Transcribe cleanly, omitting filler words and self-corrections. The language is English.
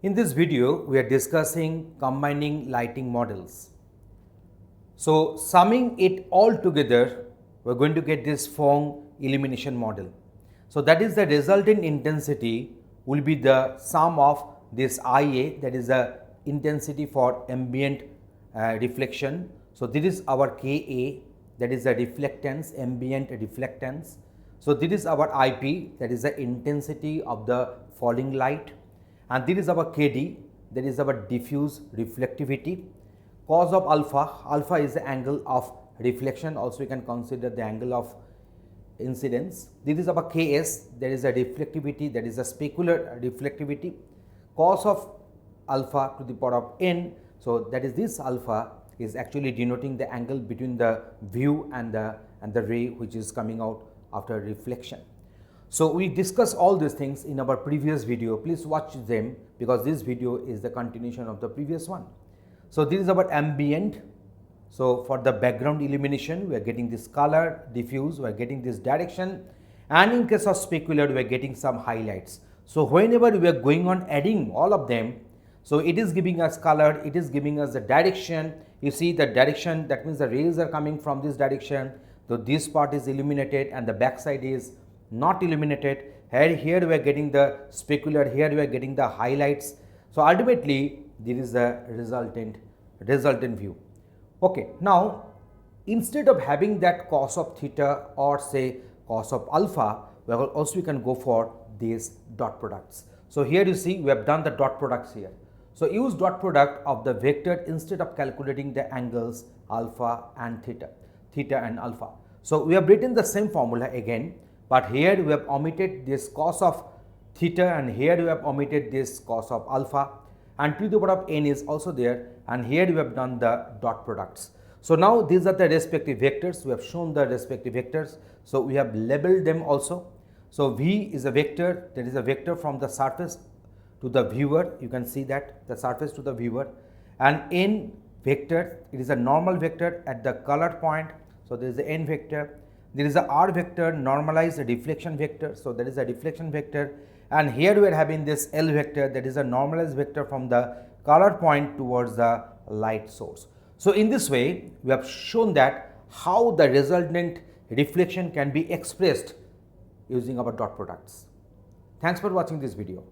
In this video, we are discussing combining lighting models. So, summing it all together, we are going to get this Phong illumination model. So, that is the resultant intensity will be the sum of this IA, that is the intensity for ambient reflection. So, this is our Ka, that is the reflectance, ambient reflectance. So, this is our IP, that is the intensity of the falling light, and this is our Kd, that is our diffuse reflectivity. Cos of alpha, alpha is the angle of reflection, also you can consider the angle of incidence. This is our Ks, that is the reflectivity, that is the specular reflectivity. Cos of alpha to the power of n, so that is this alpha is actually denoting the angle between the view and the ray which is coming out after reflection. So, we discussed all these things in our previous video. Please watch them because this video is the continuation of the previous one. So, this is our ambient. So, for the background illumination, we are getting this color, diffuse, we are getting this direction, and in case of specular, we are getting some highlights. So, whenever we are going on adding all of them, so it is giving us color, it is giving us the direction. You see the direction, that means the rays are coming from this direction. So, this part is illuminated and the back side is not illuminated. Here we are getting the specular, here we are getting the highlights. So, ultimately there is the resultant view. Okay, now instead of having that cos of theta or say cos of alpha, we can go for these dot products. So, here you see we have done the dot products here. So, use dot product of the vector instead of calculating the angles alpha and theta and alpha. So, we have written the same formula again, but here we have omitted this cos of theta and here we have omitted this cos of alpha, and to the power of n is also there, and here we have done the dot products. So, now these are the respective vectors, we have shown the respective vectors. So, we have labeled them also. So, V is a vector, that is a vector from the surface to the viewer, you can see that the surface to the viewer, and n vector, it is a normal vector at the color point. So, there is the n vector, there is a r vector, normalized deflection vector, so that is a deflection vector, and here we are having this L vector, that is a normalized vector from the color point towards the light source. So, in this way we have shown that how the resultant reflection can be expressed using our dot products. Thanks for watching this video.